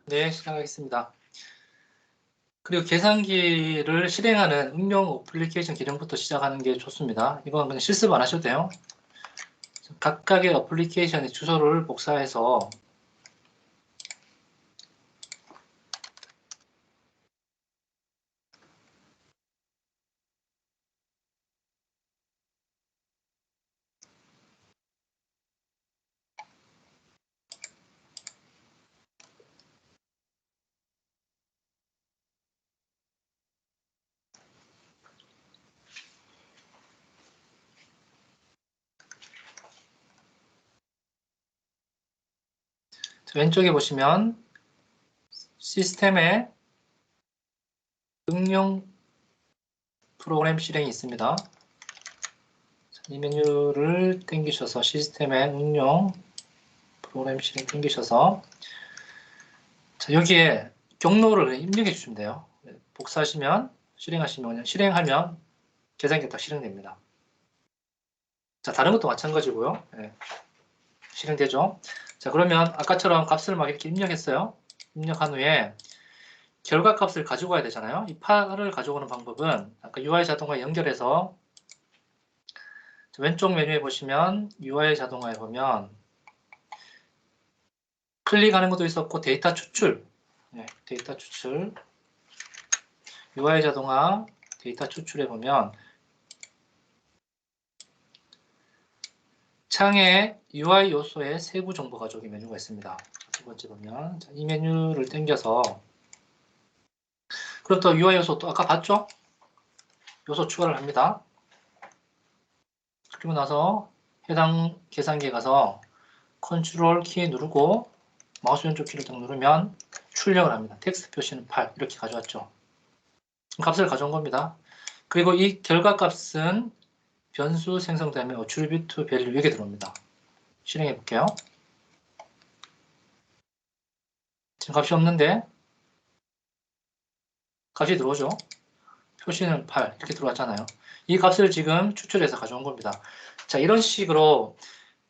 네, 시작하겠습니다. 그리고 계산기를 실행하는 응용 어플리케이션 기능부터 시작하는 게 좋습니다. 이건 그냥 실습 안 하셔도 돼요. 각각의 어플리케이션의 주소를 복사해서 왼쪽에 보시면 시스템에 응용 프로그램 실행이 있습니다. 이 메뉴를 땡기셔서 시스템에 응용 프로그램 실행 땡기셔서 여기에 경로를 입력해 주시면 돼요. 복사하시면 실행하시면 그냥 실행하면 계산기가 딱 실행됩니다. 자, 다른 것도 마찬가지고요. 네, 실행되죠. 자, 그러면 아까처럼 값을 막 이렇게 입력했어요. 입력한 후에 결과값을 가지고 가야 되잖아요. 이 파를 가져오는 방법은 아까 UI 자동화 연결해서 왼쪽 메뉴에 보시면 UI 자동화에 보면 클릭하는 것도 있었고 데이터 추출, 네, 데이터 추출, UI 자동화 데이터 추출에 보면 창에 UI 요소의 세부 정보 가져오기 메뉴가 있습니다. 두 번째 보면 이 메뉴를 당겨서 그럼 또 UI 요소 또 아까 봤죠? 요소 추가를 합니다. 그리고 나서 해당 계산기에 가서 컨트롤 키 누르고 마우스 왼쪽 키를 딱 누르면 출력을 합니다. 텍스트 표시는 8 이렇게 가져왔죠. 값을 가져온 겁니다. 그리고 이 결과값은 변수 생성되면 attribute value 이렇게 들어옵니다. 실행해 볼게요. 지금 값이 없는데 값이 들어오죠. 표시는 8 이렇게 들어왔잖아요. 이 값을 지금 추출해서 가져온 겁니다. 자, 이런 식으로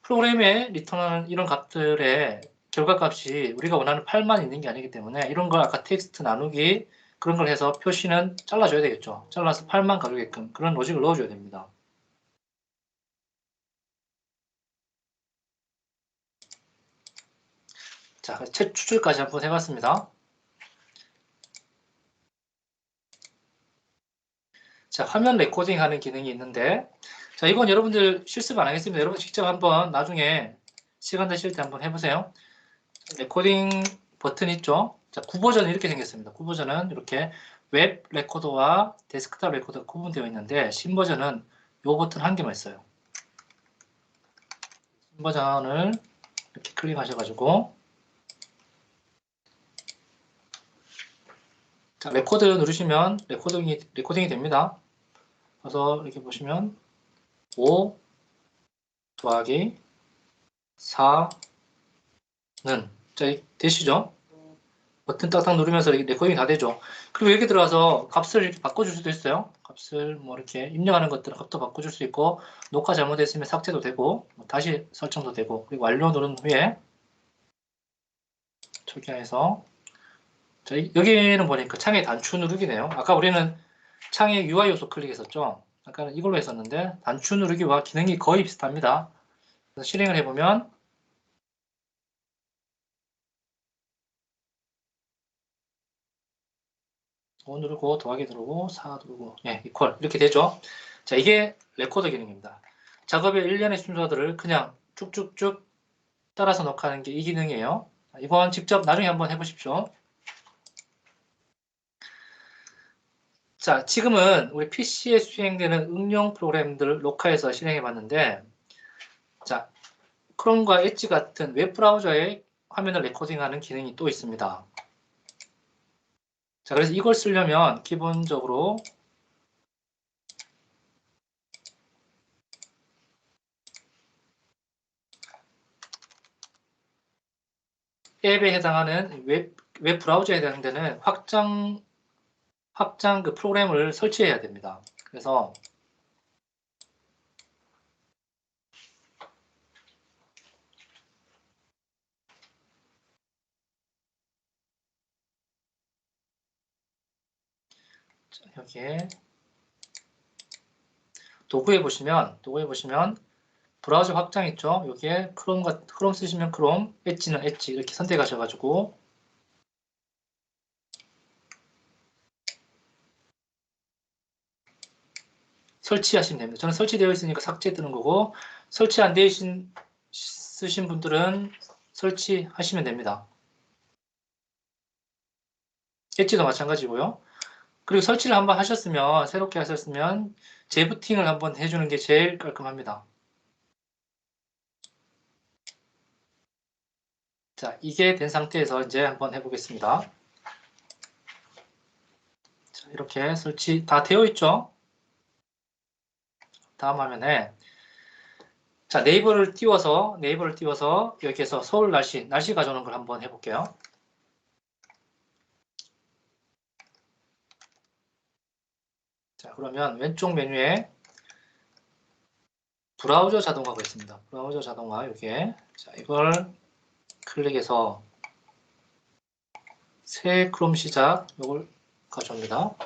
프로그램에 리턴하는 이런 값들의 결과값이 우리가 원하는 8만 있는 게 아니기 때문에 이런 걸 아까 텍스트 나누기 그런 걸 해서 표시는 잘라줘야 되겠죠. 잘라서 8만 가져오게끔 그런 로직을 넣어줘야 됩니다. 자, 책 추출까지 한번 해봤습니다. 자, 화면 레코딩 하는 기능이 있는데 자, 이건 여러분들 실습 안 하겠습니다. 여러분 직접 한번 나중에 시간 되실 때 한번 해보세요. 레코딩 버튼 있죠? 자, 구버전은 이렇게 생겼습니다. 구버전은 이렇게 웹 레코더와 데스크탑 레코더가 구분되어 있는데 신버전은 이 버튼 한 개만 있어요. 신버전을 이렇게 클릭하셔가지고 자, 레코드 누르시면 레코딩이 됩니다. 그래서 이렇게 보시면 5 더하기 4는 자, 되시죠? 버튼 딱딱 누르면서 이렇게 레코딩이 다 되죠. 그리고 여기 들어가서 값을 이렇게 바꿔줄 수도 있어요. 값을 뭐 이렇게 입력하는 것들은 값도 바꿔줄 수 있고 녹화 잘못했으면 삭제도 되고 다시 설정도 되고 그리고 완료 누른 후에 초기화해서 자, 여기는 보니까 창에 단추 누르기네요. 아까 우리는 창에 UI 요소 클릭했었죠. 아까는 이걸로 했었는데 단추 누르기와 기능이 거의 비슷합니다. 그래서 실행을 해보면 5 누르고 더하기 누르고 4 누르고 예, 이퀄 이렇게 되죠. 자, 이게 레코더 기능입니다. 작업의 일련의 순서들을 그냥 쭉쭉쭉 따라서 녹화하는 게 이 기능이에요. 이건 직접 나중에 한번 해보십시오. 자, 지금은 우리 PC에 수행되는 응용 프로그램들을 녹화해서 실행해 봤는데 자, 크롬과 엣지 같은 웹브라우저의 화면을 레코딩하는 기능이 또 있습니다. 자, 그래서 이걸 쓰려면 기본적으로 앱에 해당하는 웹 브라우저에 해당되는 확장 그 프로그램을 설치해야 됩니다. 그래서 자, 여기에 도구에 보시면 브라우저 확장 있죠? 여기에 크롬 쓰시면 크롬, 엣지는 엣지 이렇게 선택하셔가지고 설치하시면 됩니다. 저는 설치되어 있으니까 삭제 뜨는 거고, 설치 안 되어 쓰신 분들은 설치하시면 됩니다. 엣지도 마찬가지고요. 그리고 설치를 한번 하셨으면, 새롭게 하셨으면 재부팅을 한번 해주는 게 제일 깔끔합니다. 자, 이게 된 상태에서 이제 한번 해보겠습니다. 자, 이렇게 설치 다 되어 있죠? 다음 화면에 자, 네이버를 띄워서 여기에서 서울 날씨 가져오는 걸 한번 해볼게요. 자, 그러면 왼쪽 메뉴에 브라우저 자동화가 있습니다. 브라우저 자동화 여기에 자, 이걸 클릭해서 새 크롬 시작 이걸 가져옵니다.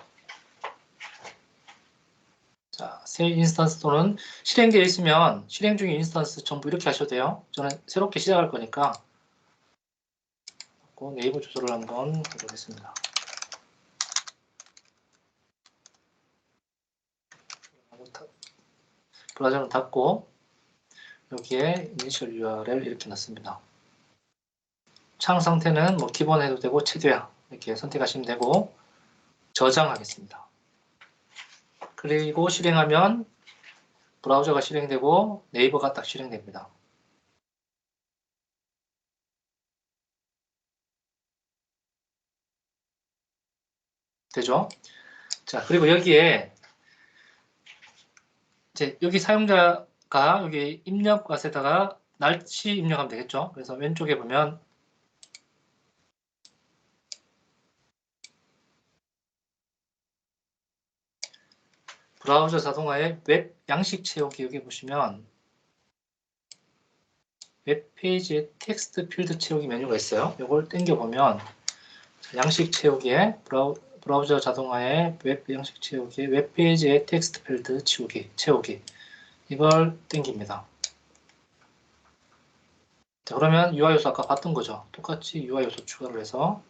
자, 새 인스턴스 또는 실행되어 있으면 실행 중인 인스턴스 전부 이렇게 하셔도 돼요. 저는 새롭게 시작할 거니까 네이버 주소를 한번 해보겠습니다. 브라우저는 닫고 여기에 initial URL 이렇게 넣습니다. 창 상태는 뭐 기본 해도 되고 최대화 이렇게 선택하시면 되고 저장하겠습니다. 그리고 실행하면 브라우저가 실행되고 네이버가 딱 실행됩니다. 되죠? 자, 그리고 여기에 이제 여기 사용자가 여기 입력값에다가 날씨 입력하면 되겠죠? 그래서 왼쪽에 보면 브라우저 자동화의 웹 양식 채우기 여기 보시면 웹페이지에 텍스트 필드 채우기 메뉴가 있어요. 이걸 당겨보면 양식 채우기에 브라우저 자동화의 웹 양식 채우기 웹페이지에 텍스트 필드 채우기 이걸 당깁니다. 자, 그러면 UI 요소 아까 봤던 거죠. 똑같이 UI 요소 추가를 해서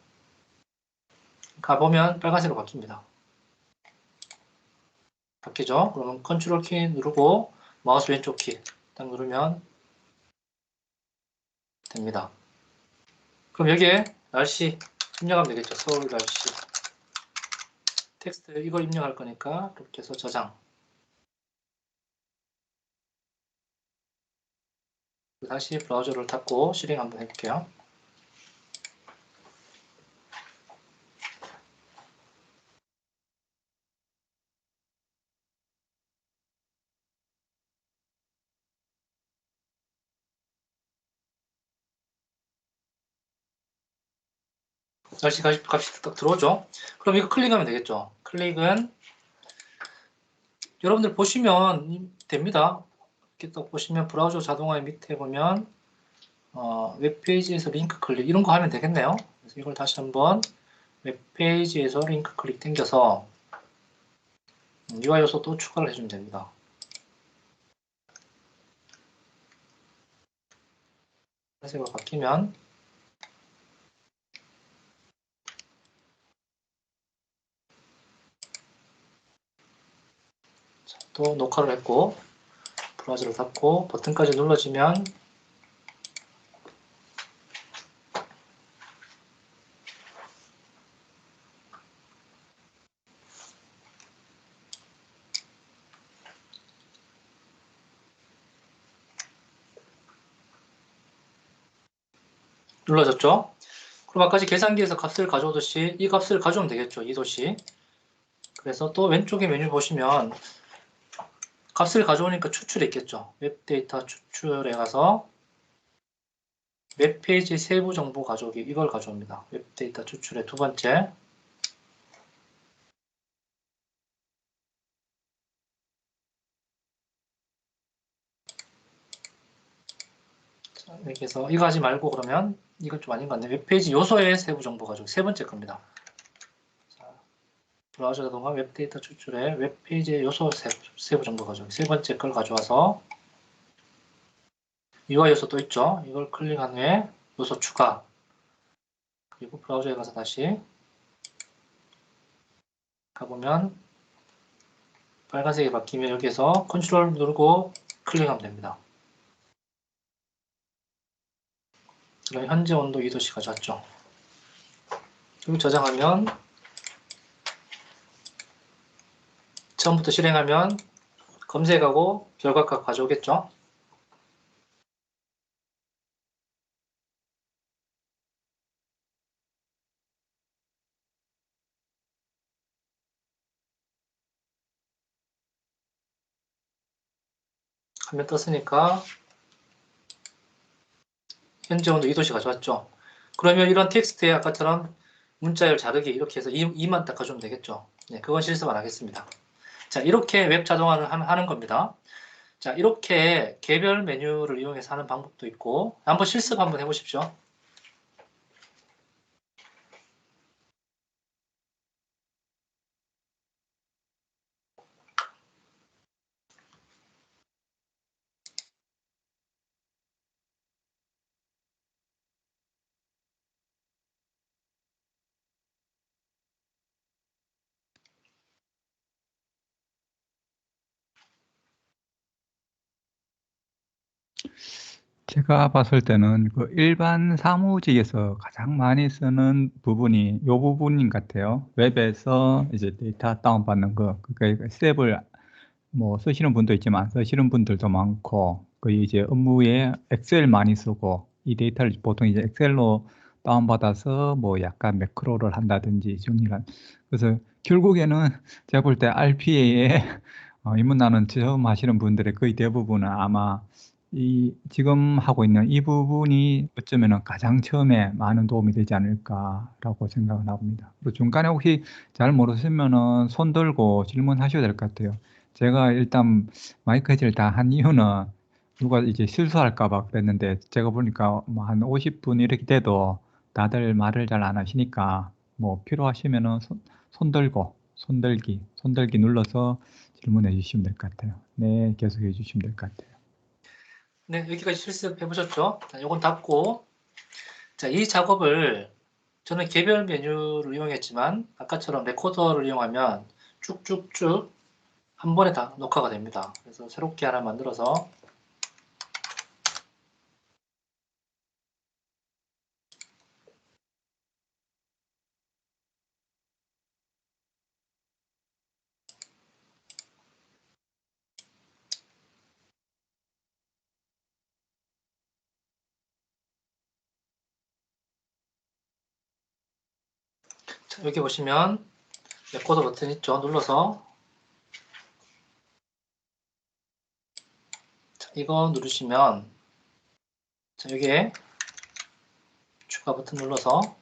가보면 빨간색으로 바뀝니다. 바뀌죠? 그러면 컨트롤 키 누르고 마우스 왼쪽 키 딱 누르면 됩니다. 그럼 여기에 날씨 입력하면 되겠죠. 서울 날씨 텍스트 이걸 입력할 거니까 이렇게 해서 저장 다시 브라우저를 닫고 실행 한번 해볼게요. 날씨 값이 딱 들어오죠. 그럼 이거 클릭하면 되겠죠. 클릭은 여러분들 보시면 됩니다. 이렇게 딱 보시면 브라우저 자동화 밑에 보면 웹페이지에서 링크 클릭 이런 거 하면 되겠네요. 그래서 이걸 다시 한번 웹페이지에서 링크 클릭 당겨서 UI 요소 또 추가를 해주면 됩니다. 색으로 바뀌면 또 녹화를 했고 브라우저를 닫고 버튼까지 눌러주면 눌러졌죠? 그럼 아까 계산기에서 값을 가져오듯이 이 값을 가져오면 되겠죠. 이 도시. 그래서 또 왼쪽에 메뉴 보시면 값을 가져오니까 추출이 있겠죠. 웹데이터 추출에 가서 웹페이지 세부 정보 가져오기 이걸 가져옵니다. 웹데이터 추출의 두 번째 자, 이렇게 해서 이거 하지 말고 그러면 이건 좀 아닌 것 같네. 웹페이지 요소의 세부 정보 가져오기 세 번째 겁니다. 자, 브라우저 자동화 웹데이터 추출에 웹페이지의 요소 세부 정보 가져오기. 세 번째 걸 가져와서 UI 요소 또 있죠. 이걸 클릭한 후에 요소 추가. 그리고 브라우저에 가서 다시 가보면 빨간색이 바뀌면 여기에서 컨트롤 누르고 클릭하면 됩니다. 그럼 현재 온도 2도씨 가져왔죠. 그리고 저장하면 처음부터 실행하면 검색하고 결과값 가져오겠죠. 화면 떴으니까 현재 온도 2도씨 가져왔죠. 그러면 이런 텍스트에 아까처럼 문자열 자르기 이렇게 해서 2만 딱 가져오면 되겠죠. 네, 그건 실습 안 하겠습니다. 자, 이렇게 웹 자동화를 하는 겁니다. 자, 이렇게 개별 메뉴를 이용해서 하는 방법도 있고 한번 실습 한번 해보십시오. 제가 봤을 때는 그 일반 사무직에서 가장 많이 쓰는 부분이 이 부분인 것 같아요. 웹에서 이제 데이터 다운받는 거, 그러니까 셉을 뭐 쓰시는 분도 있지만 안 쓰시는 분들도 많고, 그 이제 업무에 엑셀 많이 쓰고, 이 데이터를 보통 이제 엑셀로 다운받아서 뭐 약간 매크로를 한다든지 정리를 그래서 결국에는 제가 볼 때 RPA에 입문하는 처음 하시는 분들의 거의 대부분은 아마 이 지금 하고 있는 이 부분이 어쩌면은 가장 처음에 많은 도움이 되지 않을까라고 생각을 합니다. 그리고 중간에 혹시 잘 모르시면은 손 들고 질문하셔야 될 것 같아요. 제가 일단 마이크 해제를 다 한 이유는 누가 이제 실수할까 봐 그랬는데 제가 보니까 뭐 한 50분 이렇게 돼도 다들 말을 잘 안 하시니까 뭐 필요하시면은 손 들고 손들기 눌러서 질문해 주시면 될 것 같아요. 네, 계속해 주시면 될 것 같아요. 네, 여기까지 실습해 보셨죠? 자, 요건 닫고 자, 이 작업을 저는 개별 메뉴를 이용했지만 아까처럼 레코더를 이용하면 쭉쭉쭉 한 번에 다 녹화가 됩니다. 그래서 새롭게 하나 만들어서 자, 여기 보시면 레코더 버튼 있죠? 눌러서 자, 이거 누르시면 자, 여기에 추가 버튼 눌러서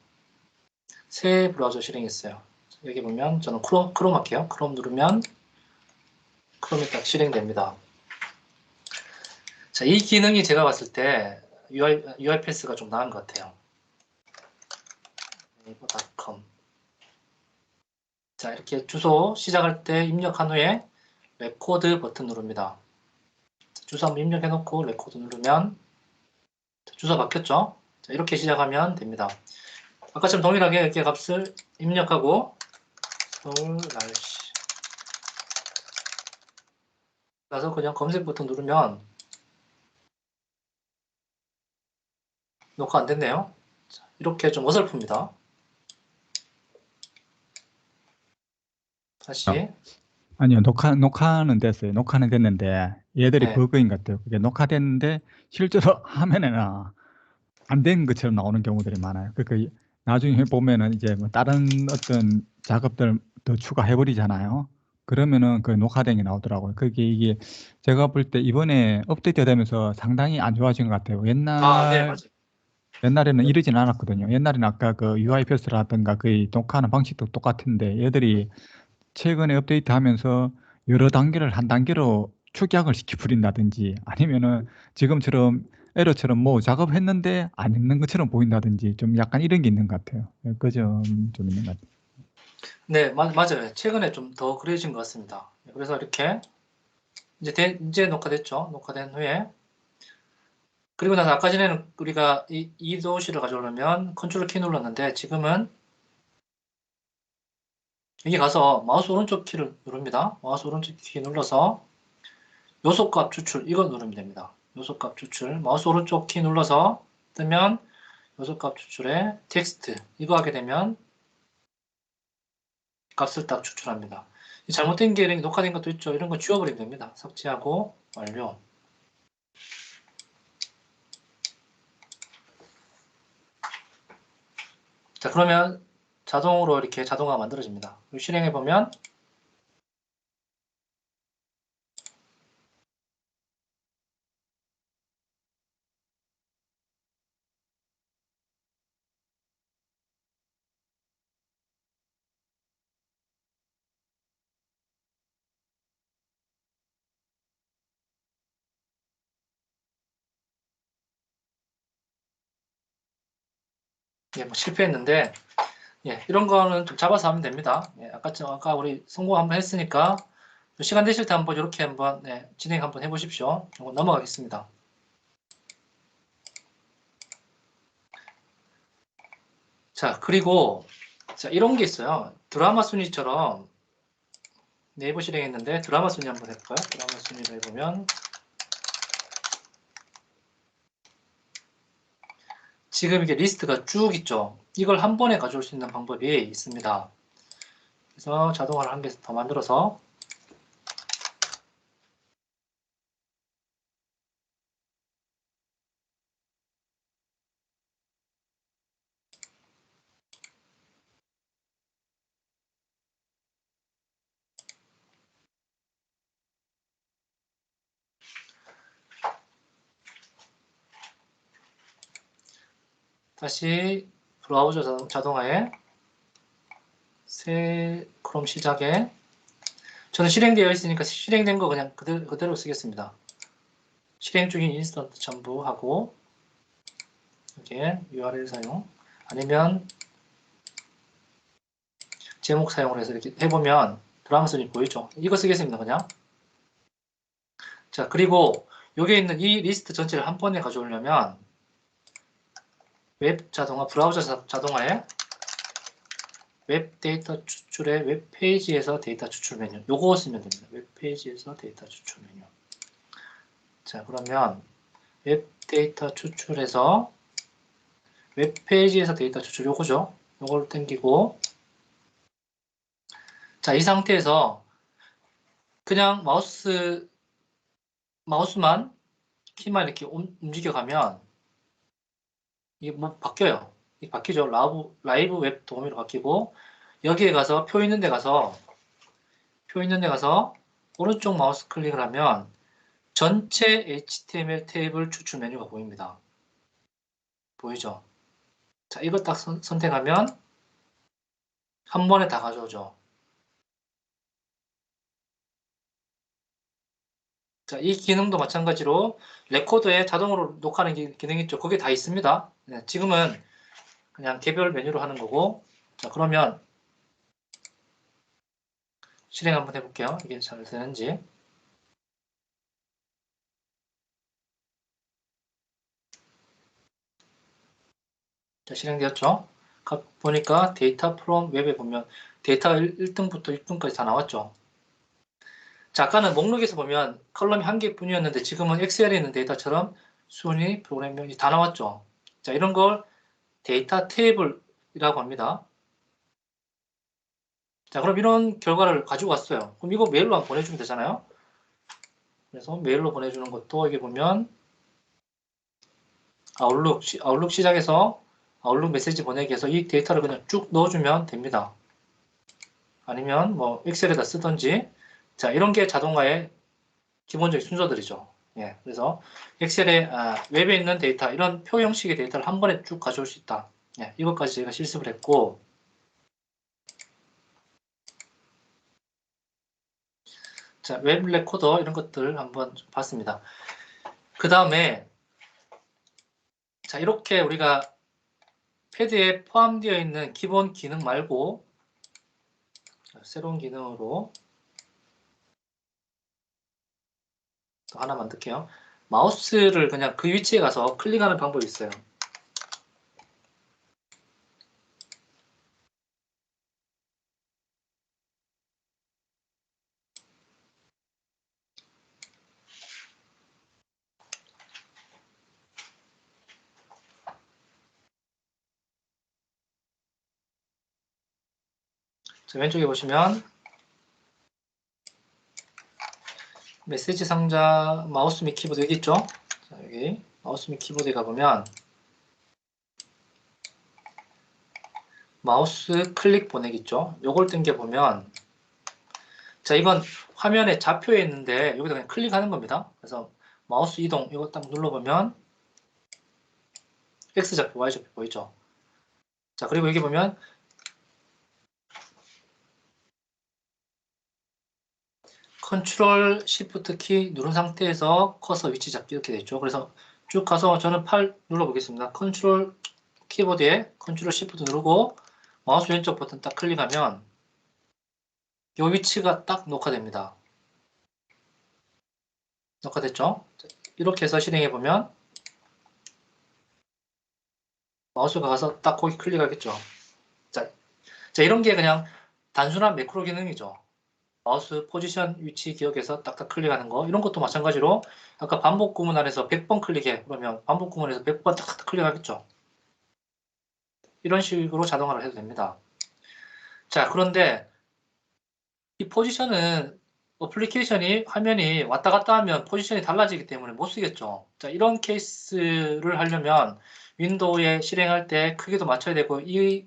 새 브라우저 실행했어요. 여기 보면 저는 크롬 할게요. 크롬 누르면 크롬이 딱 실행됩니다. 자, 이 기능이 제가 봤을 때 UiPath가 좀 나은 것 같아요. 네이버닷컴. 자, 이렇게 주소 시작할 때 입력한 후에 레코드 버튼 누릅니다. 주소 한번 입력해 놓고 레코드 누르면 주소 바뀌었죠? 자, 이렇게 시작하면 됩니다. 아까처럼 동일하게 이렇게 값을 입력하고 서울 날씨 나서 그냥 검색 버튼 누르면 녹화 안 됐네요. 자, 이렇게 좀 어설픕니다. 다시 아니요, 녹화는 됐어요. 녹화는 됐는데 얘들이 네. 버그인 것 같아요. 그게 녹화됐는데 실제로 화면에는 안 된 것처럼 나오는 경우들이 많아요. 그러니까 나중에 보면은 이제 뭐 다른 어떤 작업들 더 추가해 버리잖아요. 그러면은 그 녹화된 게 나오더라고요. 그게 이게 제가 볼 때 이번에 업데이트 되면서 상당히 안 좋아진 것 같아요. 아, 네, 맞아요. 옛날에는 이러진 않았거든요. 옛날에는 아까 그 UIPath라든가 그 녹화하는 방식도 똑같은데 얘들이 최근에 업데이트하면서 여러 단계를 한 단계로 축약을 시켜버린다든지 아니면은 지금처럼 에러처럼 뭐 작업했는데 안 읽는 것처럼 보인다든지 좀 약간 이런 게 있는 것 같아요. 그 점 좀 있는 것 같아요. 네, 맞아요. 최근에 좀 더 그려진 것 같습니다. 그래서 이렇게 이제 녹화됐죠. 녹화된 후에 그리고 나서 아까 전에는 우리가 이 도시를 가져오려면 컨트롤 키 눌렀는데 지금은 여기 가서 마우스 오른쪽 키를 누릅니다. 마우스 오른쪽 키 눌러서 요소값 추출 이거 누르면 됩니다. 요소값 추출 마우스 오른쪽 키 눌러서 뜨면 요소값 추출에 텍스트 이거 하게 되면 값을 딱 추출합니다. 잘못된 게 이렇게 녹화된 것도 있죠. 이런 거 지워버리면 됩니다. 삭제하고 완료. 자, 그러면 자동으로 이렇게 자동화가 만들어집니다. 실행해 보면 예, 뭐 실패했는데 예, 이런 거는 좀 잡아서 하면 됩니다. 예, 아까 우리 성공 한번 했으니까 시간 되실 때 한번 이렇게 한번 진행 한번 해보십시오. 이거 넘어가겠습니다. 자, 그리고 자, 이런 게 있어요. 드라마 순위처럼 네이버 실행했는데 드라마 순위 한번 해볼까요? 드라마 순위를 해보면 지금 이게 리스트가 쭉 있죠. 이걸 한 번에 가져올 수 있는 방법이 있습니다. 그래서 자동화를 한 개 더 만들어서 다시 브라우저 자동화에 새 크롬 시작에 저는 실행되어 있으니까 실행된 거 그냥 그대로 쓰겠습니다. 실행 중인 인스턴트 첨부하고 여기에 URL 사용 아니면 제목 사용을 해서 이렇게 해보면 드라마 순위 보이죠? 이거 쓰겠습니다. 그냥. 자, 그리고 여기에 있는 이 리스트 전체를 한 번에 가져오려면 웹 자동화, 브라우저 자동화에 웹 데이터 추출의 웹 페이지에서 데이터 추출 메뉴 요거 쓰면 됩니다. 웹 페이지에서 데이터 추출 메뉴. 자, 그러면 웹 데이터 추출에서 웹 페이지에서 데이터 추출 요거죠. 요걸 당기고 자, 이 상태에서 그냥 마우스만 키만 이렇게 움직여가면 이게 뭐 바뀌어요. 이게 바뀌죠. 라이브 웹 도우미로 바뀌고 여기에 가서 표 있는 데 가서 오른쪽 마우스 클릭을 하면 전체 HTML 테이블 추출 메뉴가 보입니다. 보이죠? 자, 이거 딱 선택하면 한 번에 다 가져오죠. 자, 이 기능도 마찬가지로 레코더에 자동으로 녹화하는 기능이 있죠. 거기에 다 있습니다. 네, 지금은 그냥 개별 메뉴로 하는 거고 자, 그러면 실행 한번 해볼게요. 이게 잘 되는지. 자, 실행되었죠? 보니까 데이터 프롬 웹에 보면 데이터가 1등부터 6등까지 다 나왔죠. 자, 아까는 목록에서 보면 컬럼이 한 개뿐이었는데 지금은 엑셀에 있는 데이터처럼 순위, 프로그램명이 다 나왔죠. 자, 이런 걸 데이터 테이블이라고 합니다. 자, 그럼 이런 결과를 가지고 왔어요. 그럼 이거 메일로 한번 보내주면 되잖아요. 그래서 메일로 보내주는 것도 여기 보면 아웃룩 시작해서 아웃룩 메시지 보내기 해서 이 데이터를 그냥 쭉 넣어주면 됩니다. 아니면 뭐 엑셀에다 쓰던지 자, 이런 게 자동화의 기본적인 순서들이죠. 예, 그래서 엑셀에 웹에 있는 데이터 이런 표 형식의 데이터를 한 번에 쭉 가져올 수 있다. 예, 이것까지 제가 실습을 했고 자, 웹 레코더 이런 것들 한번 좀 봤습니다. 그 다음에 자, 이렇게 우리가 패드에 포함되어 있는 기본 기능 말고 자, 새로운 기능으로 또 하나 만들게요. 마우스를 그냥 그 위치에 가서 클릭하는 방법이 있어요. 자, 왼쪽에 보시면 메시지 상자 마우스 및 키보드 여기 있죠? 자, 여기 마우스 및 키보드에 가보면 마우스 클릭 보내기 있죠? 요걸 당겨보면 자, 이건 화면에 좌표에 있는데 여기다 그냥 클릭하는 겁니다. 그래서 마우스 이동 이거 딱 눌러보면 X좌표, Y좌표 보이죠? 자, 그리고 여기 보면 컨트롤 시프트 키 누른 상태에서 커서 위치 잡기 이렇게 되죠. 그래서 쭉 가서 저는 8 눌러보겠습니다. 컨트롤 키보드에 컨트롤 시프트 누르고 마우스 왼쪽 버튼 딱 클릭하면 이 위치가 딱 녹화됩니다. 녹화됐죠? 이렇게 해서 실행해 보면 마우스가 가서 딱 거기 클릭하겠죠. 자, 이런 게 그냥 단순한 매크로 기능이죠. 마우스 포지션 위치 기억해서 딱딱 클릭하는 거 이런 것도 마찬가지로 아까 반복 구문 안에서 100번 클릭해 그러면 반복 구문에서 100번 딱딱 클릭하겠죠. 이런 식으로 자동화를 해도 됩니다. 자, 그런데 이 포지션은 어플리케이션이 화면이 왔다 갔다 하면 포지션이 달라지기 때문에 못 쓰겠죠. 자, 이런 케이스를 하려면 윈도우에 실행할 때 크기도 맞춰야 되고 이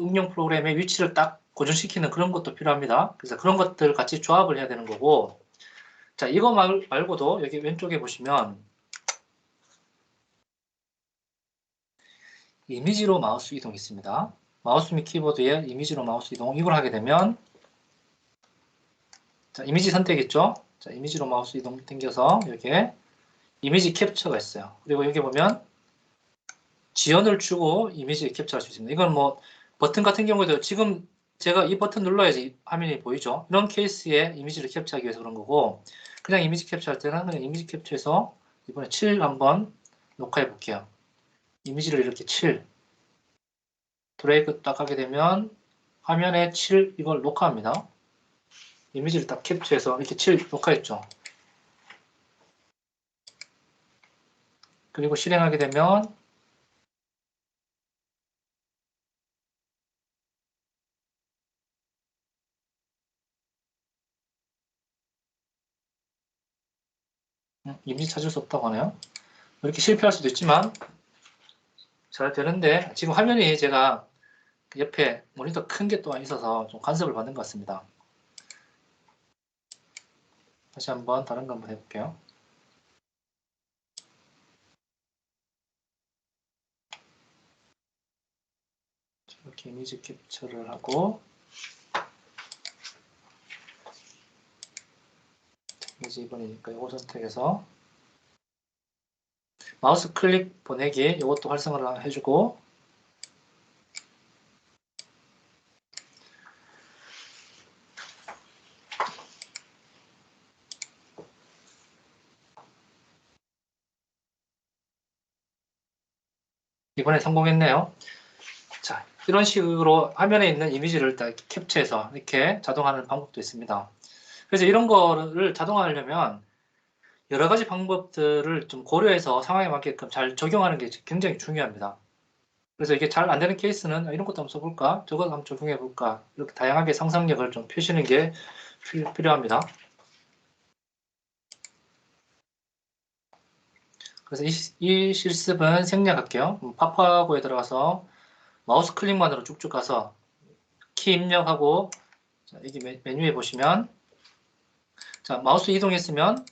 응용 프로그램의 위치를 딱 고정시키는 그런 것도 필요합니다. 그래서 그런 것들 같이 조합을 해야 되는 거고 자, 이거 말고도 여기 왼쪽에 보시면 이미지로 마우스 이동 있습니다. 마우스 및 키보드에 이미지로 마우스 이동 이걸 하게 되면 자, 이미지 선택 있죠? 자, 이미지로 마우스 이동 당겨서 여기에 이미지 캡처가 있어요. 그리고 여기 보면 지연을 주고 이미지 캡처할 수 있습니다. 이건 뭐 버튼 같은 경우에도 지금 제가 이 버튼 눌러야지 화면이 보이죠? 이런 케이스에 이미지를 캡처하기 위해서 그런 거고 그냥 이미지 캡처할 때는 그냥 이미지 캡처해서 이번에 7 한번 녹화해 볼게요. 이미지를 이렇게 7 드래그 딱 하게 되면 화면에 7 이걸 녹화합니다. 이미지를 딱 캡처해서 이렇게 7 녹화했죠. 그리고 실행하게 되면 이미지 찾을 수 없다고 하네요. 이렇게 실패할 수도 있지만 잘 되는데 지금 화면이 제가 옆에 모니터 큰 게 또 있어서 좀 간섭을 받는 것 같습니다. 다시 한번 다른 거 한번 해볼게요. 이렇게 이미지 캡처를 하고 이미지 2번이니까 이거 선택해서 마우스 클릭 보내기 이것도 활성화를 해주고 이번에 성공했네요. 자, 이런 식으로 화면에 있는 이미지를 딱 캡처해서 이렇게 자동화하는 방법도 있습니다. 그래서 이런 거를 자동화하려면 여러 가지 방법들을 좀 고려해서 상황에 맞게끔 잘 적용하는 게 굉장히 중요합니다. 그래서 이게 잘 안 되는 케이스는 이런 것도 한번 써볼까? 저것도 한번 적용해 볼까? 이렇게 다양하게 상상력을 좀 펴시는 게 필요합니다. 그래서 이 실습은 생략할게요. 팝하고에 들어가서 마우스 클릭만으로 쭉쭉 가서 키 입력하고 자, 여기 메뉴에 보시면 자, 마우스 이동했으면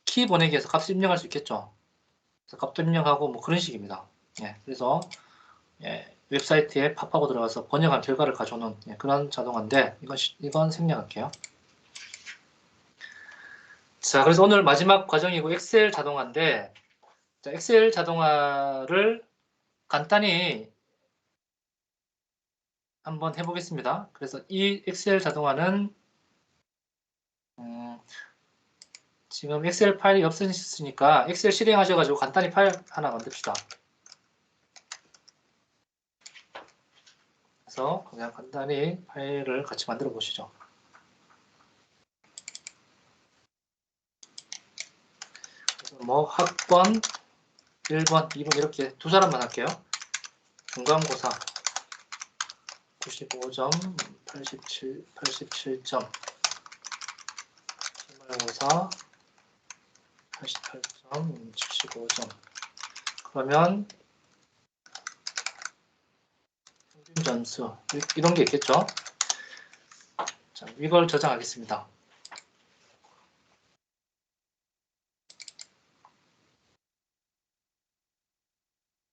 키 보내기에서 값을 입력할 수 있겠죠. 그래서 값도 입력하고 뭐 그런 식입니다. 예, 그래서 예, 웹사이트에 팝하고 들어가서 번역한 결과를 가져오는 예, 그런 자동화인데 이건 생략할게요. 자, 그래서 오늘 마지막 과정이고 엑셀 자동화인데 자, 엑셀 자동화를 간단히 한번 해보겠습니다. 그래서 이 엑셀 자동화는 지금 엑셀 파일이 없으시니까 엑셀 실행하셔가지고 간단히 파일 하나 만듭시다. 그래서 그냥 간단히 파일을 같이 만들어 보시죠. 뭐 학번 1번, 2번 이렇게 두 사람만 할게요. 중간고사 95점, 87점, 기말고사 88점, 75점. 그러면 평균 점수 이런 게 있겠죠? 자, 이걸 저장하겠습니다.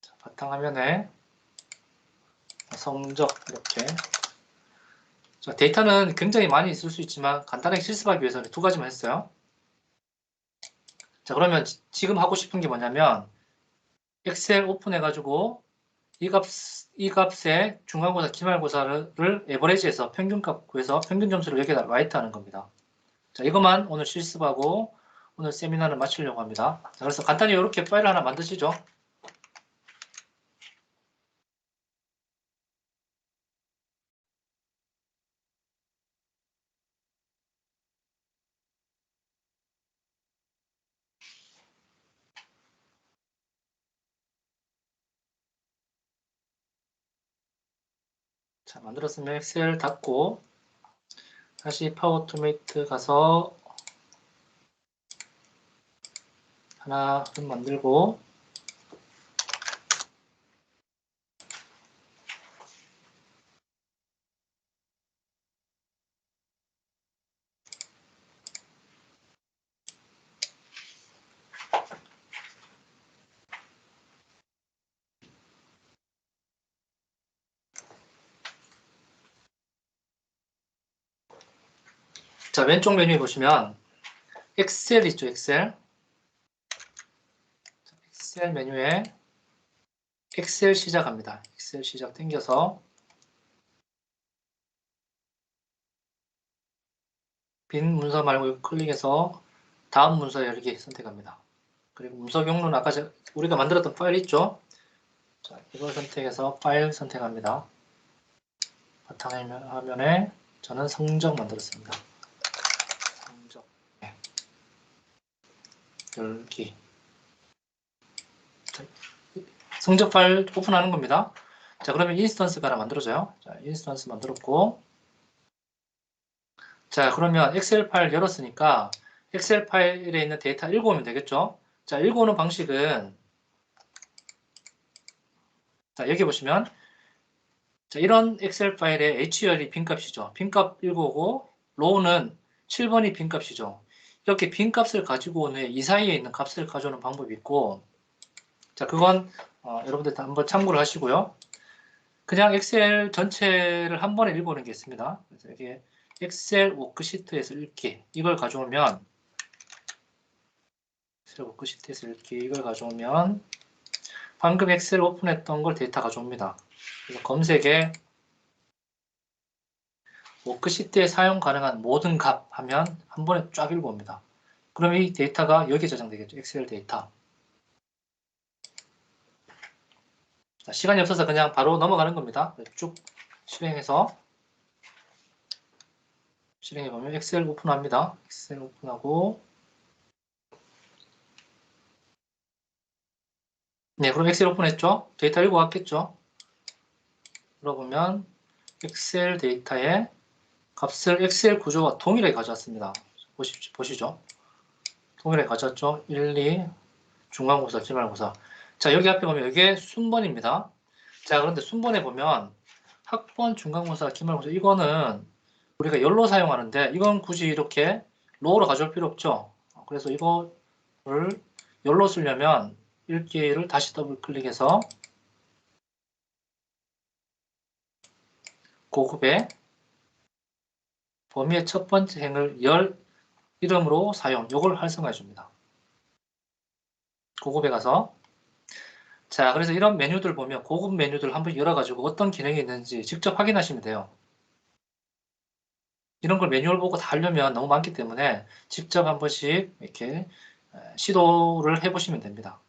자, 바탕화면에 성적 이렇게. 자, 데이터는 굉장히 많이 있을 수 있지만 간단하게 실습하기 위해서 두 가지만 했어요. 자, 그러면 지금 하고 싶은 게 뭐냐면 엑셀 오픈해가지고 이 값에 중간고사, 기말고사를 에버리지해서 평균값 구해서 평균 점수를 여기다 라이트하는 겁니다. 자, 이것만 오늘 실습하고 오늘 세미나를 마치려고 합니다. 자, 그래서 간단히 이렇게 파일을 하나 만드시죠. 자, 만들었으면 엑셀 닫고 다시 파워 오토메이트 가서 하나 만들고 자, 왼쪽 메뉴에 보시면 엑셀 있죠, 엑셀. 엑셀 메뉴에 엑셀 시작합니다. 엑셀 시작 당겨서 빈 문서 말고 클릭해서 다음 문서 열기 선택합니다. 그리고 문서 경로는 아까 우리가 만들었던 파일 있죠? 자, 이걸 선택해서 파일 선택합니다. 바탕화면에 저는 성적 만들었습니다. 성적 열기. 성적 파일 오픈하는 겁니다. 자, 그러면 인스턴스가 하나 만들어져요. 자, 인스턴스 만들었고, 자, 그러면 엑셀 파일 열었으니까 엑셀 파일에 있는 데이터 읽어오면 되겠죠? 자, 읽어오는 방식은 자, 여기 보시면 자, 이런 엑셀 파일의 HR이 빈값이죠. 빈값 읽어오고 로우는 7번이 빈값이죠. 이렇게 빈값을 가지고 온 후에 이 사이에 있는 값을 가져오는 방법이 있고, 자, 그건 여러분들 한번 참고를 하시고요. 그냥 엑셀 전체를 한 번에 읽어오는 게 있습니다. 그래서 이게 엑셀 워크시트에서 읽기 이걸 가져오면 엑셀 워크시트에서 읽기 이걸 가져오면 방금 엑셀 오픈했던 걸 데이터 가져옵니다. 그래서 검색에 워크시트에 사용 가능한 모든 값 하면 한 번에 쫙 읽어옵니다. 그럼 이 데이터가 여기에 저장되겠죠. 엑셀 데이터. 자, 시간이 없어서 그냥 바로 넘어가는 겁니다. 쭉 실행해서 실행해보면 엑셀 오픈합니다. 엑셀 오픈하고 네, 그럼 엑셀 오픈했죠? 데이터 읽어왔겠죠? 들어보면 엑셀 데이터에 값을 엑셀 구조와 동일하게 가져왔습니다. 보시죠. 동일하게 가져왔죠? 1, 2, 중간고사, 기말고사. 자, 여기 앞에 보면 이게 순번입니다. 자, 그런데 순번에 보면 학번, 중간고사, 기말고사 이거는 우리가 열로 사용하는데 이건 굳이 이렇게 로우로 가져올 필요 없죠. 그래서 이거를 열로 쓰려면 읽기를 다시 더블 클릭해서 고급의 범위의 첫 번째 행을 열 이름으로 사용, 이걸 활성화해 줍니다. 고급에 가서 자, 그래서 이런 메뉴들 보면 고급 메뉴들 한번 열어가지고 어떤 기능이 있는지 직접 확인하시면 돼요. 이런 걸 매뉴얼 보고 다 하려면 너무 많기 때문에 직접 한 번씩 이렇게 시도를 해보시면 됩니다.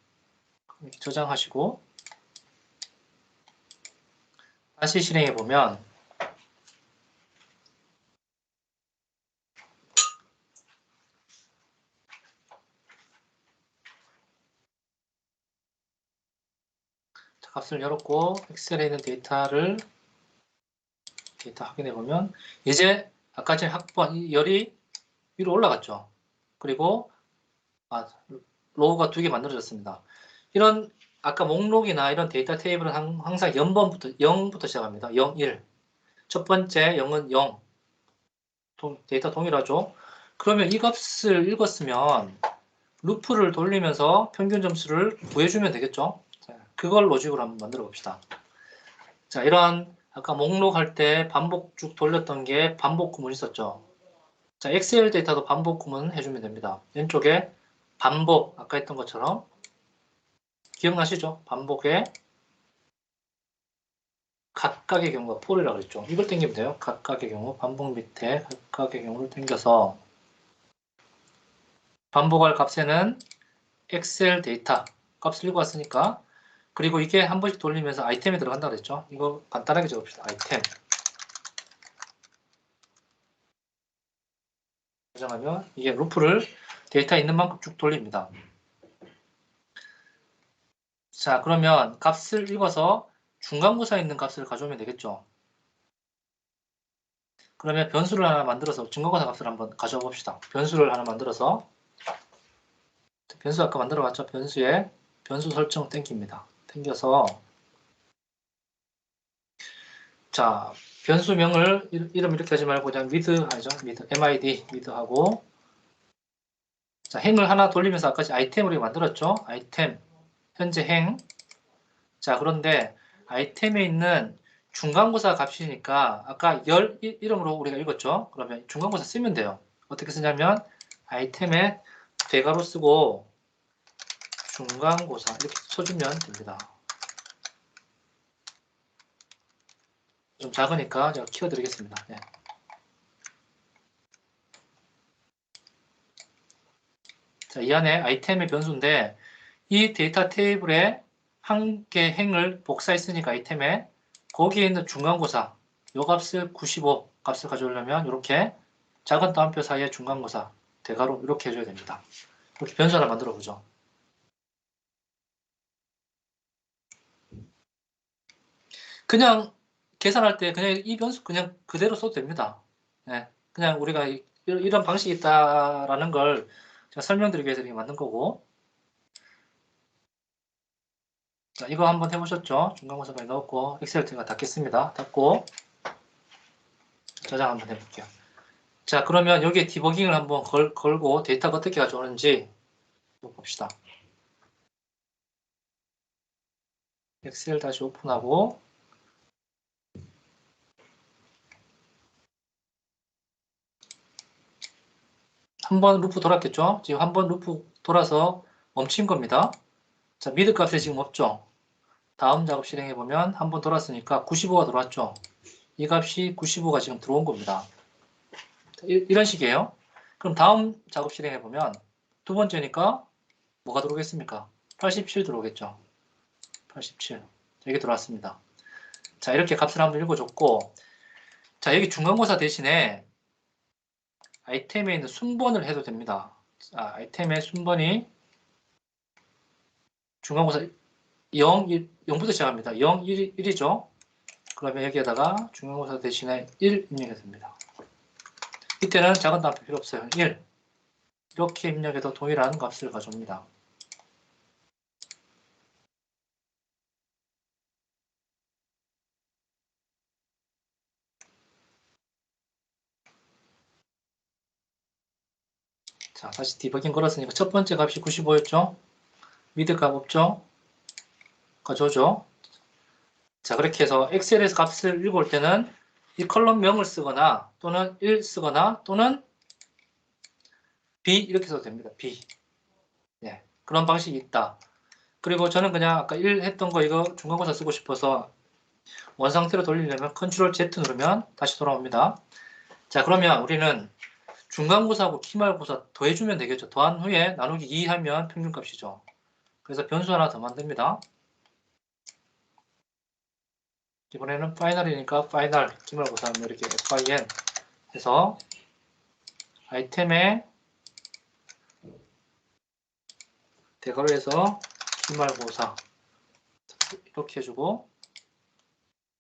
이렇게 저장하시고 다시 실행해 보면 값을 열었고 엑셀에 있는 데이터 확인해 보면 이제 아까 전에 학번 열이 위로 올라갔죠. 그리고 로우가 2개 만들어졌습니다. 이런 아까 목록이나 이런 데이터 테이블은 항상 0부터 시작합니다. 0, 1. 첫 번째 0은 0. 데이터 동일하죠. 그러면 이 값을 읽었으면 루프를 돌리면서 평균 점수를 구해주면 되겠죠. 자, 그걸 로직으로 한번 만들어 봅시다. 자, 이런 아까 목록 할 때 반복 쭉 돌렸던 게 반복 구문 있었죠. 자, 엑셀 데이터도 반복 구문 해주면 됩니다. 왼쪽에 반복, 아까 했던 것처럼 기억나시죠? 반복에 각각의 경우가 폴이라고 그랬죠. 이걸 당기면 돼요. 각각의 경우, 반복 밑에 각각의 경우를 당겨서 반복할 값에는 엑셀 데이터 값을 읽고 왔으니까 그리고 이게 한 번씩 돌리면서 아이템에 들어간다고 그랬죠. 이거 간단하게 적읍시다. 아이템 저장하면 이게 루프를 데이터 있는 만큼 쭉 돌립니다. 자, 그러면 값을 읽어서 중간고사에 있는 값을 가져오면 되겠죠. 그러면 변수를 하나 만들어서 중간고사 값을 한번 가져와 봅시다. 변수를 하나 만들어서 변수 아까 만들어 봤죠? 변수에 변수 설정 땡깁니다. 땡겨서 자, 변수명을 이름 이렇게 하지 말고 그냥 with 하죠. mid 하고 자, 행을 하나 돌리면서 아까 아이템으로 만들었죠. 아이템 현재 행. 자, 그런데 아이템에 있는 중간고사 값이니까 아까 열 이름으로 우리가 읽었죠. 그러면 중간고사 쓰면 돼요. 어떻게 쓰냐면 아이템에 대괄호 쓰고 중간고사 이렇게 써주면 됩니다. 좀 작으니까 제가 키워드리겠습니다. 네. 자, 이 안에 아이템의 변수인데 이 데이터 테이블에 한 개 행을 복사했으니까 아이템에 거기에 있는 중간고사 요 값을 95 값을 가져오려면 이렇게 작은 따옴표 사이에 중간고사 대괄호 이렇게 해줘야 됩니다. 이렇게 변수 하나 만들어 보죠. 그냥 계산할 때 그냥 이 변수 그냥 그대로 써도 됩니다. 네, 그냥 우리가 이런 방식이 있다라는 걸 제가 설명드리기 위해서 이렇게 만든 거고 자, 이거 한번 해보셨죠? 중간고사까지 넣었고 엑셀 제가 닫겠습니다. 닫고 저장 한번 해볼게요. 자, 그러면 여기에 디버깅을 한번 걸고 데이터가 어떻게 가져오는지 봅시다. 엑셀 다시 오픈하고 한번 루프 돌았겠죠? 지금 한번 루프 돌아서 멈춘 겁니다. 자, 미드 값에 지금 없죠? 다음 작업 실행해보면 한번 돌았으니까 95가 들어왔죠? 이 값이 95가 지금 들어온 겁니다. 이런 식이에요. 그럼 다음 작업 실행해보면 두 번째니까 뭐가 들어오겠습니까? 87 들어오겠죠? 87. 이게 들어왔습니다. 자, 이렇게 값을 한번 읽어줬고 자, 여기 중간고사 대신에 아이템에 있는 순번을 해도 됩니다. 자, 아이템의 순번이 중간고사 0, 0부터 시작합니다. 0, 1이죠. 그러면 여기에다가 중간고사 대신에 1 입력해도 됩니다. 이때는 작은 따옴표 필요 없어요. 1. 이렇게 입력해도 동일한 값을 가져옵니다. 자, 다시 디버깅 걸었으니까 첫 번째 값이 95였죠? 미드 값 없죠? 가져오죠? 자, 그렇게 해서 엑셀에서 값을 읽을 때는 이 컬럼명을 쓰거나 또는 1 쓰거나 또는 B 이렇게 써도 됩니다. B. 네, 그런 방식이 있다. 그리고 저는 그냥 아까 1 했던 거 이거 중간고사 쓰고 싶어서 원상태로 돌리려면 컨트롤 Z 누르면 다시 돌아옵니다. 자, 그러면 우리는 중간고사하고 기말고사 더해주면 되겠죠. 더한 후에 나누기 2 하면 평균값이죠. 그래서 변수 하나 더 만듭니다. 이번에는 파이널이니까 파이널 기말고사 하면 이렇게 FIN 해서 아이템에 대괄호해서 기말고사 이렇게 해주고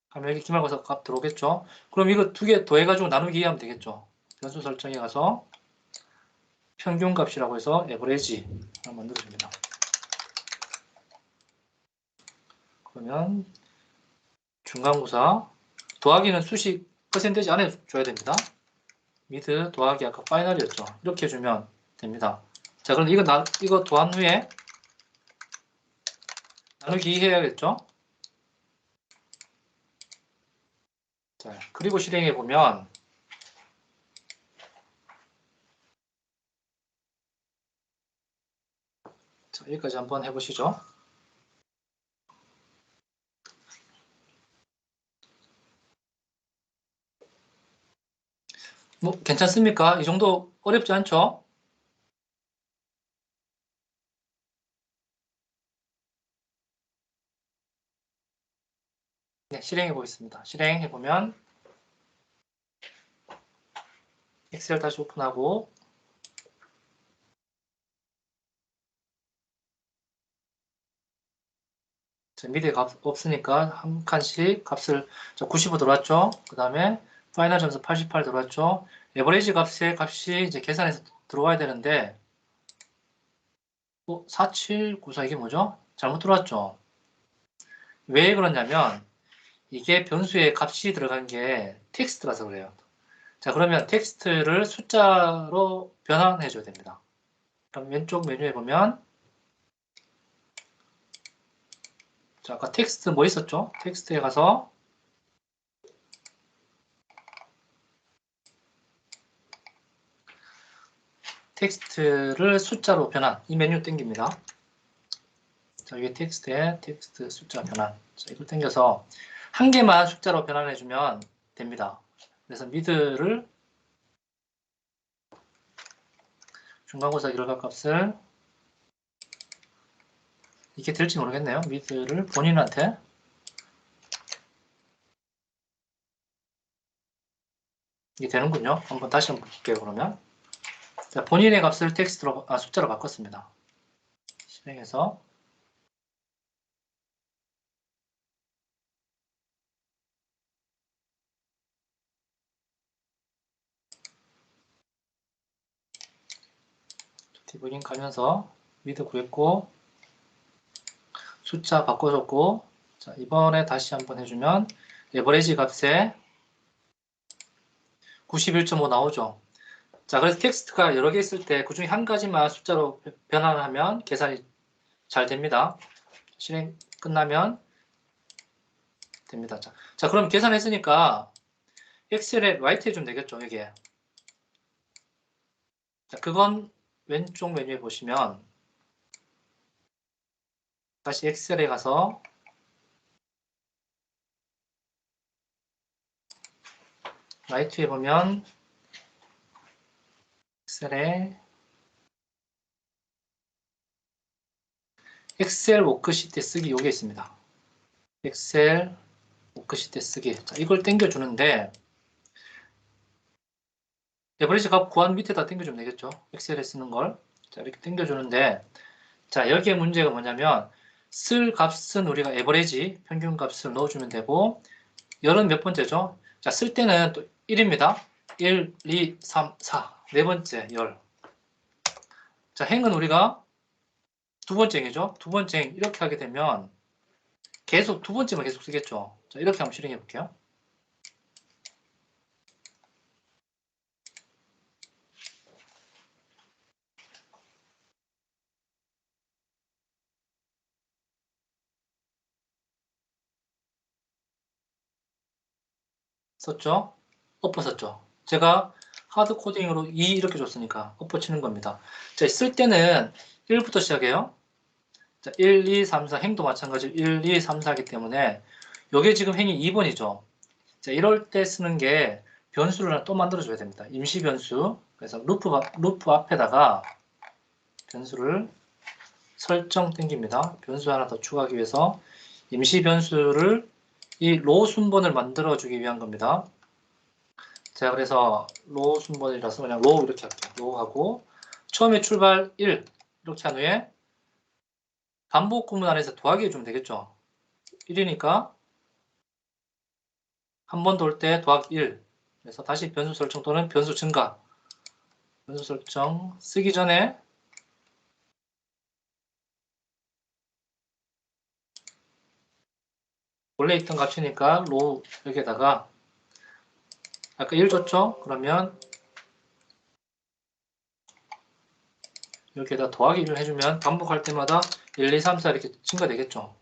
하면 여기 기말고사 값 들어오겠죠. 그럼 이거 두 개 더해가지고 나누기 2 하면 되겠죠. 변수 설정에 가서 평균값이라고 해서 에버리지 하나 만들어줍니다. 그러면 중간고사 더하기는 수식 퍼센테이지 안에 줘야 됩니다. 미드 더하기 아까 파이널이었죠. 이렇게 해주면 됩니다. 자, 그럼 이거 더한 후에 나누기 2 해야겠죠? 자, 그리고 실행해 보면 자, 여기까지 한번 해보시죠. 뭐 괜찮습니까? 이 정도 어렵지 않죠? 네, 실행해 보겠습니다. 실행해 보면 엑셀 다시 오픈하고 미디어 값 없으니까 한 칸씩 값을 95 들어왔죠. 그 다음에 파이널 점수 88 들어왔죠. 에버리지 값이 이제 계산해서 들어와야 되는데 4794 이게 뭐죠? 잘못 들어왔죠. 왜 그러냐면 이게 변수에 값이 들어간 게 텍스트라서 그래요. 자, 그러면 텍스트를 숫자로 변환해 줘야 됩니다. 그럼 왼쪽 메뉴에 보면 자, 아까 텍스트 뭐 있었죠? 텍스트에 가서 텍스트를 숫자로 변환 이 메뉴 땡깁니다. 자, 여기 텍스트에 텍스트 숫자 변환. 자, 이걸 땡겨서 한 개만 숫자로 변환해주면 됩니다. 그래서 미드를 중간고사 결과값을 이게 될지 모르겠네요. 미드를 본인한테 이게 되는군요. 한번 다시 한번 볼게요. 그러면 자, 본인의 값을 텍스트로 숫자로 바꿨습니다. 실행해서 디버깅 가면서 미드 구했고 숫자 바꿔줬고 자, 이번에 다시 한번 해주면 에버리지 값에 91.5 나오죠. 자, 그래서 텍스트가 여러 개 있을 때 그 중에 한 가지만 숫자로 변환하면 계산이 잘 됩니다. 실행 끝나면 됩니다. 자, 그럼 계산했으니까 엑셀에 라이트 해주면 되겠죠, 여기에. 자, 그건 왼쪽 메뉴에 보시면 다시 엑셀에 가서 라이트에 보면 엑셀 워크시트 쓰기 요게 있습니다. 엑셀 워크시트 쓰기. 자, 이걸 땡겨주는데 에버리지 값 구한 밑에다 땡겨주면 되겠죠. 엑셀에 쓰는 걸. 자, 이렇게 땡겨주는데 자, 여기에 문제가 뭐냐면 쓸 값은 우리가 에버리지 평균 값을 넣어주면 되고 열은 몇 번째죠? 자, 쓸 때는 또 1입니다. 1, 2, 3, 4. 네 번째 열. 자, 행은 우리가 두 번째 행이죠. 두 번째 행 이렇게 하게 되면 계속 두 번째만 계속 쓰겠죠. 자, 이렇게 한번 실행해 볼게요. 썼죠? 엎어 썼죠? 제가 하드 코딩으로 2 이렇게 줬으니까 엎어 치는 겁니다. 자, 쓸 때는 1부터 시작해요. 자, 1, 2, 3, 4 행도 마찬가지로 1, 2, 3, 4이기 때문에 요게 지금 행이 2번이죠. 자, 이럴 때 쓰는 게 변수를 하나 또 만들어줘야 됩니다. 임시 변수. 그래서 루프 앞에다가 변수를 설정 땡깁니다. 변수 하나 더 추가하기 위해서 임시 변수를 이 로 순번을 만들어주기 위한 겁니다. 자, 그래서 로 순번이라서 그냥 로 이렇게 할게요. 로 하고 처음에 출발 1 이렇게 한 후에 반복 구문 안에서 더하기 해주면 되겠죠. 1이니까 한 번 돌 때 더하기 1. 그래서 다시 변수 설정 또는 변수 증가. 변수 설정 쓰기 전에 원래 있던 값이니까 로 여기에다가 아까 1 줬죠? 그러면 여기에다 더하기를 해주면 반복할 때마다 1, 2, 3, 4 이렇게 증가되겠죠.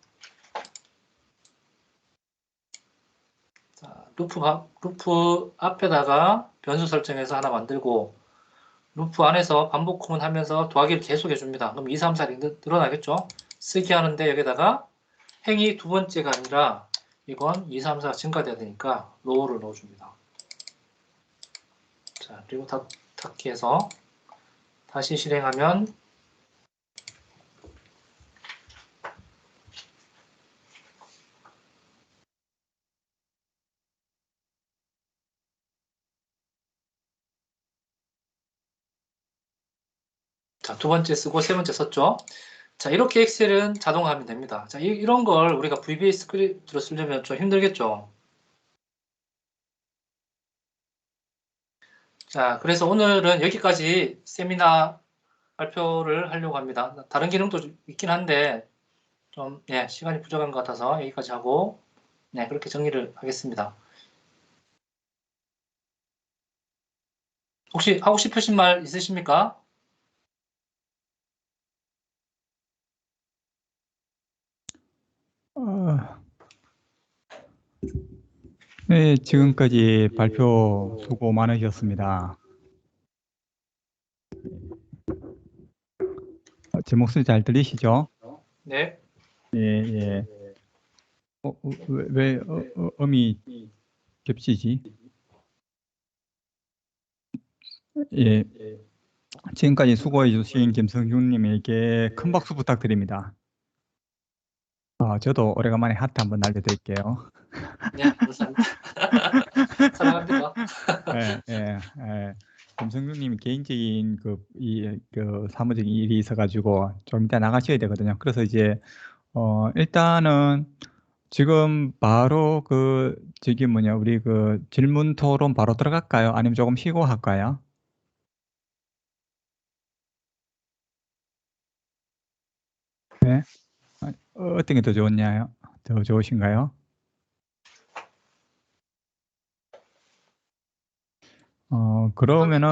자, 루프 앞에다가 변수 설정해서 하나 만들고 루프 안에서 반복 구문하면서 더하기를 계속 해줍니다. 그럼 2, 3, 4 이렇게 늘어나겠죠? 쓰기 하는데 여기다가 행이 두 번째가 아니라 이건 2, 3, 4가 증가돼야 되니까 로우를 넣어줍니다. 자, 그리고 닫기해서 다시 실행하면 자, 두 번째 쓰고 세 번째 썼죠. 자, 이렇게 엑셀은 자동화하면 됩니다. 자, 이런 걸 우리가 VBA 스크립트로 쓰려면 좀 힘들겠죠. 자, 그래서 오늘은 여기까지 세미나 발표를 하려고 합니다. 다른 기능도 있긴 한데 좀 시간이 부족한 것 같아서 여기까지 하고 그렇게 정리를 하겠습니다. 혹시 하고 싶으신 말 있으십니까? 네, 지금까지 발표 수고 많으셨습니다. 제 목소리 잘 들리시죠? 네. 예. 왜 음이 겹치지? 예. 지금까지 수고해 주신 김성중님에게 큰 박수 부탁드립니다. 저도 오래간만에 하트 한번 날려드릴게요. 네, 감사합니다. 사랑합니다. 예. 김성중님이 개인적인 그 사무적인 일이 있어가지고 좀 이따 나가셔야 되거든요. 그래서 이제 일단은 지금 바로 우리 그 질문 토론 바로 들어갈까요? 아니면 조금 쉬고 할까요? 네. 어떤 게 더 좋냐요? 더 좋으신가요? 그러면은